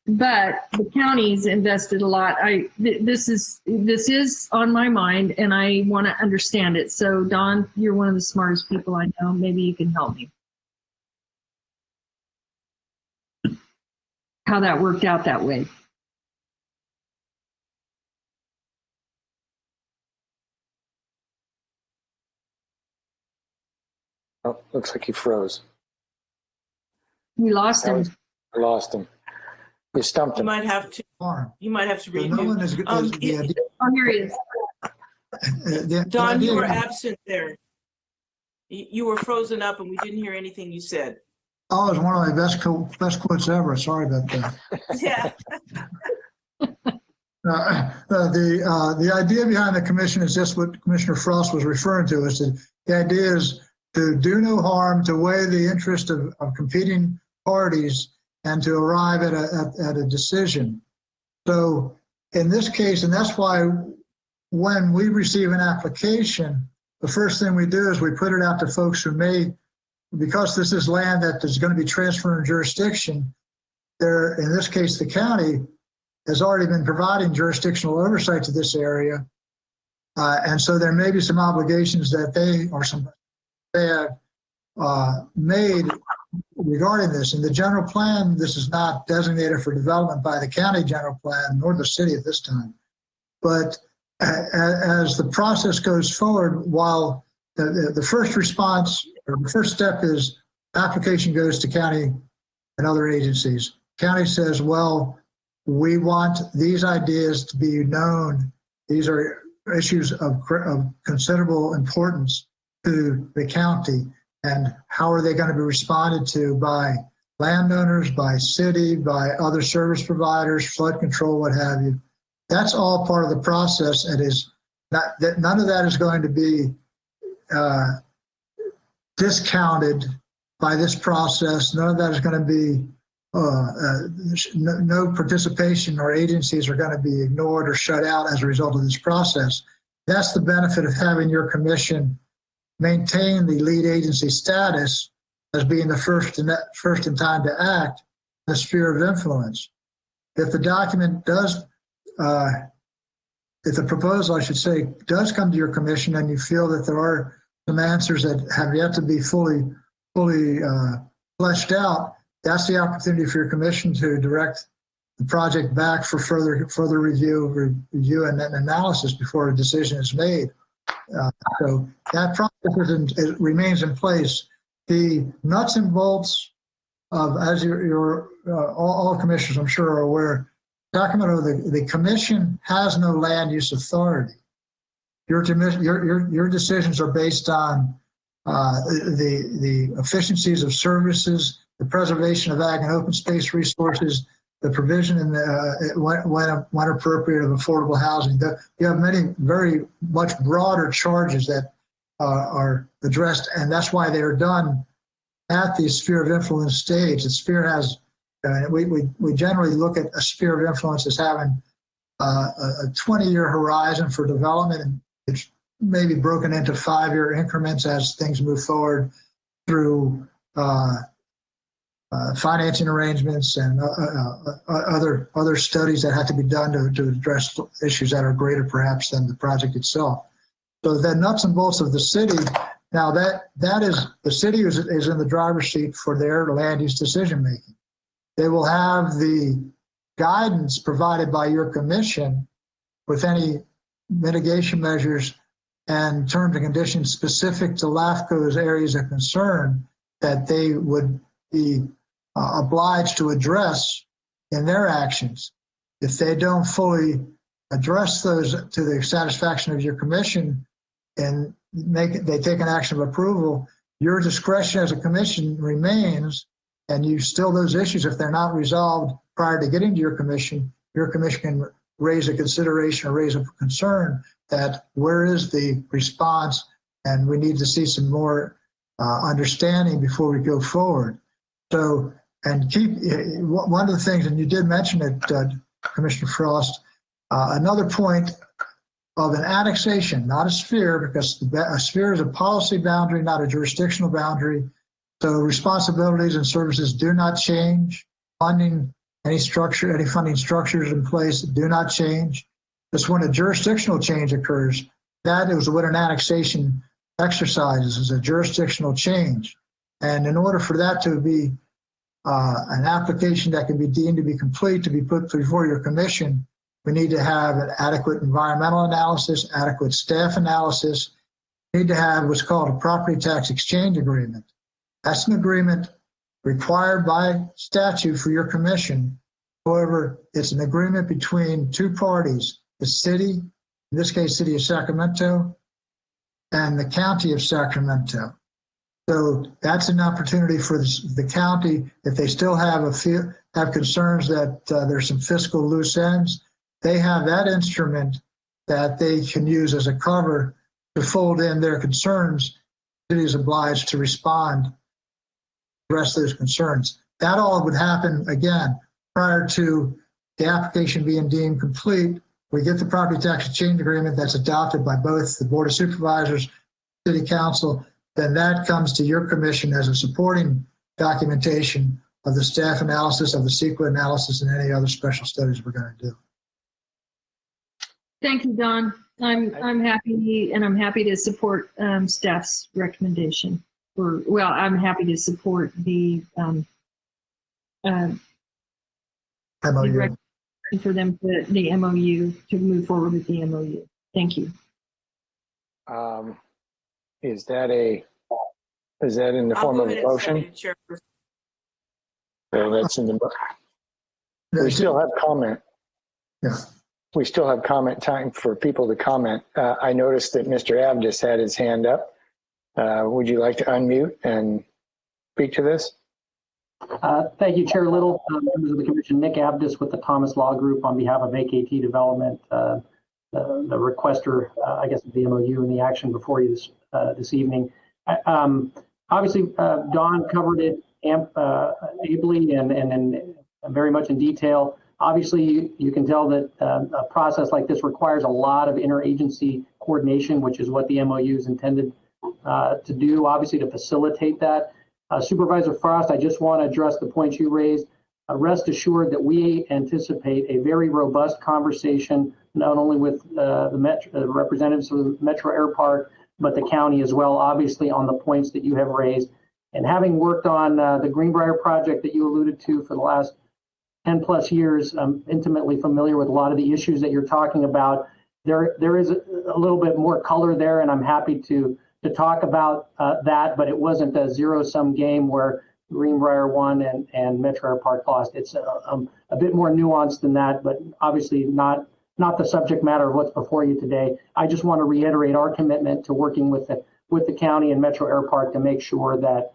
S7: But the county's invested a lot. This is on my mind, and I want to understand it. So Don, you're one of the smartest people I know. Maybe you can help me. How that worked out that way.
S1: Oh, looks like he froze.
S7: We lost him.
S1: I lost him. You stumped
S4: You
S1: him.
S4: might have to. You might have to
S8: So no one is,
S4: redo.
S8: the idea,
S7: Oh, here he is.
S8: the
S4: Don, you
S8: idea-
S4: were absent there. You were frozen up, and we didn't hear anything you said.
S8: Oh, it's one of my best quotes ever. Sorry about that.
S4: Yeah.
S8: The idea behind the commission is just what Commissioner Frost was referring to. Is that the idea is to do no harm, to weigh the interest of competing parties, and to arrive at a decision. So in this case, and that's why when we receive an application, the first thing we do is we put it out to folks who may, because this is land that is going to be transferring jurisdiction, there, in this case, the county has already been providing jurisdictional oversight to this area. And so there may be some obligations that they have made regarding this. In the general plan, this is not designated for development by the county general plan nor the city at this time. But as the process goes forward, while the first response or the first step is application goes to county and other agencies. County says, well, we want these ideas to be known. These are issues of considerable importance to the county. And how are they going to be responded to by landowners, by city, by other service providers, flood control, what have you. That's all part of the process. And is not that none of that is going to be discounted by this process. None of that is going to be no participation or agencies are going to be ignored or shut out as a result of this process. That's the benefit of having your commission maintain the lead agency status as being the first in time to act in the sphere of influence. If the document does, if the proposal, I should say, does come to your commission and you feel that there are some answers that have yet to be fully fleshed out, that's the opportunity for your commission to direct the project back for further review and analysis before a decision is made. So that process remains in place. the nuts and bolts of, as all commissioners I'm sure are aware, Sacramento, the commission has no land use authority. Your decisions are based on the efficiencies of services, the preservation of ag and open space resources, the provision in when appropriate of affordable housing. You have many very much broader charges that are addressed, and that's why they are done at the sphere of influence stage. The sphere has, we generally look at a sphere of influence as having a 20-year horizon for development, and it's maybe broken into 5-year increments as things move forward through financing arrangements and other studies that have to be done to address issues that are greater perhaps than the project itself. So the nuts and bolts of the city, now that is, the city is in the driver's seat for their land use decision making. They will have the guidance provided by your commission with any mitigation measures and terms and conditions specific to LAFCo's areas of concern that they would be obliged to address in their actions. If they don't fully address those to the satisfaction of your commission and they take an action of approval, your discretion as a commission remains, and you still, those issues, if they're not resolved prior to getting to your commission can raise a consideration or raise a concern that where is the response, and we need to see some more understanding before we go forward. So, and keep, one of the things, and you did mention it, Commissioner Frost, another point of an annexation, not a sphere, because a sphere is a policy boundary, not a jurisdictional boundary. So responsibilities and services do not change. Funding, any funding structures in place do not change. It's when a jurisdictional change occurs, that is what an annexation exercises, is a jurisdictional change. And in order for that to be an application that can be deemed to be complete, to be put before your commission, we need to have an adequate environmental analysis, adequate staff analysis. We need to have what's called a property tax exchange agreement. That's an agreement required by statute for your commission. However, it's an agreement between two parties, the city, in this case, City of Sacramento, and the County of Sacramento. So that's an opportunity for the county, if they still have concerns that there's some fiscal loose ends, they have that instrument that they can use as a cover to fold in their concerns. The city is obliged to respond, address those concerns. That all would happen, again, prior to the application being deemed complete. We get the property tax exchange agreement that's adopted by both the Board of Supervisors, City Council, then that comes to your commission as a supporting documentation of the staff analysis, of the CEQA analysis, and any other special studies we're going to do.
S7: Thank you, Don. I'm happy, and I'm happy to support staff's recommendation. I'm happy to support the
S8: MOU.
S7: For them to the MOU to move forward with the MOU. Thank you.
S1: Is that in the form of a motion? So that's in the motion. We still have comment.
S8: Yeah.
S1: We still have comment time for people to comment. I noticed that Mr. Abdus had his hand up. Would you like to unmute and speak to this?
S15: Thank you, Chair Little, members of the Commission. Nick Abdus with the Thomas Law Group on behalf of AKT Development, the requester, I guess, of the MOU and the action before you this evening. Obviously, Don covered it ably and very much in detail. Obviously, you can tell that a process like this requires a lot of interagency coordination, which is what the MOU is intended to do, obviously, to facilitate that. Supervisor Frost, I just want to address the points you raised. Rest assured that we anticipate a very robust conversation, not only with the representatives of Metro Air Park, but the county as well, obviously, on the points that you have raised. And having worked on the Greenbrier project that you alluded to for the last 10 plus years, I'm intimately familiar with a lot of the issues that you're talking about. There is a little bit more color there, and I'm happy to talk about that, but it wasn't a zero-sum game where Greenbrier won and Metro Air Park lost. It's a bit more nuanced than that, but obviously not the subject matter of what's before you today. I just want to reiterate our commitment to working with the county and Metro Air Park to make sure that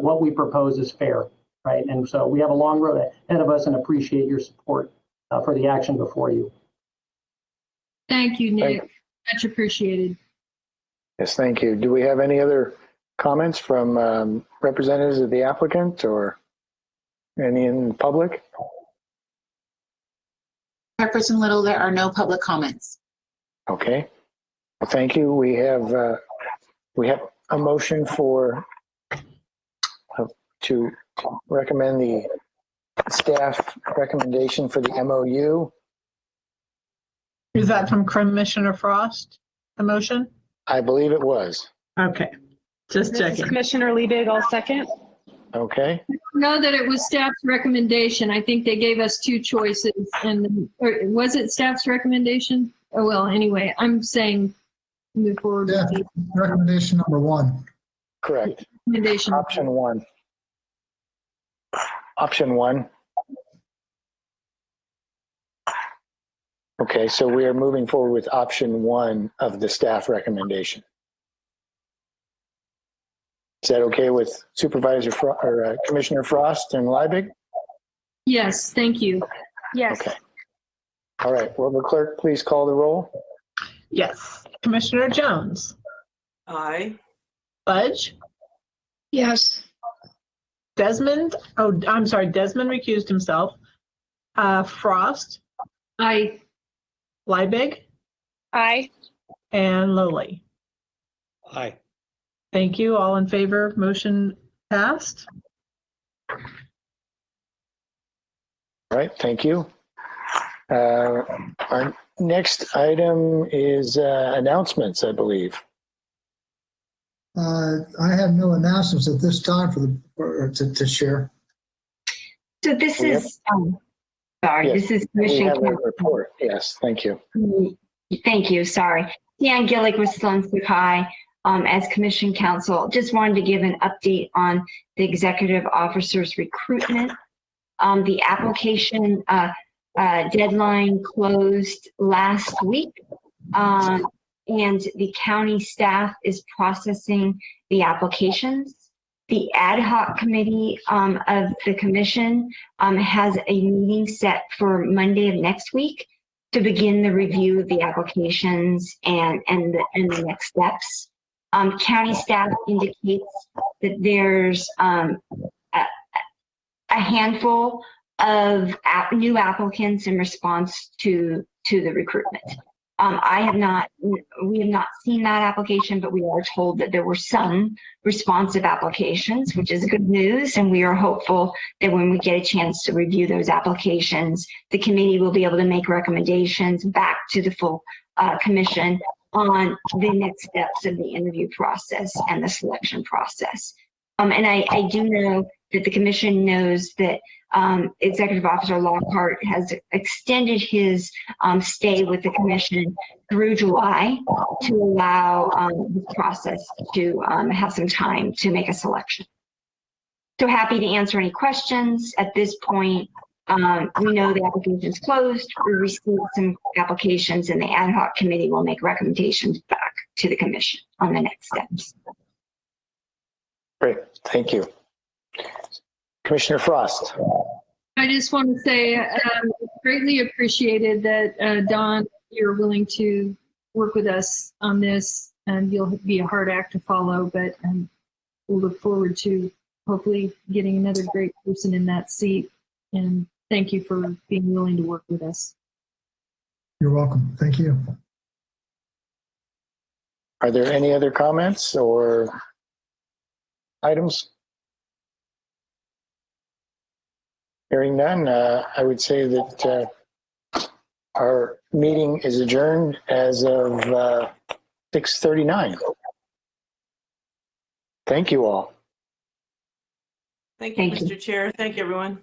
S15: what we propose is fair, right? And so we have a long road ahead of us and appreciate your support for the action before you.
S7: Thank you, Nick. Much appreciated.
S1: Yes, thank you. Do we have any other comments from representatives of the applicant or any in the public?
S6: Chairperson Little, there are no public comments.
S1: Okay. Well, thank you. We have a motion to recommend the staff recommendation for the MOU.
S3: Is that from Commissioner Frost, the motion?
S1: I believe it was.
S3: Okay, just
S9: This is
S3: checking.
S9: Commissioner Liebig, I'll second.
S1: Okay.
S7: Know that it was staff's recommendation. I think they gave us two choices, and or was it staff's recommendation? Oh, well, anyway, I'm saying move forward.
S8: Yeah,
S7: with the
S8: recommendation number 1.
S1: Correct.
S7: recommendation.
S1: Option 1. Option 1. Okay, so we are moving forward with option 1 of the staff recommendation. Is that okay with Supervisor or Commissioner Frost and Liebig?
S7: Yes, thank you.
S9: Yes.
S1: Okay. All right. Will the clerk please call the roll?
S3: Yes. Commissioner Jones.
S4: Aye.
S3: Budge.
S13: Yes.
S3: Desmond. Oh, I'm sorry. Desmond recused himself. Frost.
S7: Aye.
S3: Liebig.
S9: Aye.
S3: And Lowly.
S5: Aye.
S3: Thank you. All in favor. Motion passed.
S1: All right. Thank you. Our next item is announcements, I believe.
S8: I have no announcements at this time to share.
S10: So this
S1: Yep.
S10: is, sorry,
S1: Yes.
S10: this is
S1: We
S10: Commission
S1: have a
S10: Council.
S1: report. Yes. Thank you.
S10: Thank you, sorry. Dan Gillick with Sloan High as Commission Counsel. Just wanted to give an update on the executive officer's recruitment. The application deadline closed last week, and the county staff is processing the applications. The ad hoc committee of the commission has a meeting set for Monday of next week to begin the review of the applications and the next steps. County staff indicates that there's a handful of new applicants in response to the recruitment. We have not seen that application, but we are told that there were some responsive applications, which is good news. And we are hopeful that when we get a chance to review those applications, the committee will be able to make recommendations back to the full commission on the next steps of the interview process and the selection process. And I do know that the commission knows that Executive Officer Lockhart has extended his stay with the commission through July to allow the process to have some time to make a selection. So happy to answer any questions at this point. We know the application is closed. We received some applications and the ad hoc committee will make recommendations back to the commission on the next steps.
S1: Great. Thank you. Commissioner Frost.
S7: I just want to say greatly appreciated that Don, you're willing to work with us on this, and you'll be a hard act to follow, but we'll look forward to hopefully getting another great person in that seat. And thank you for being willing to work with us.
S8: You're welcome. Thank you.
S1: Are there any other comments or items? Hearing none, I would say that our meeting is adjourned as of 6:39. Thank you all.
S4: Thank you, Mr. Chair. Thank you, everyone.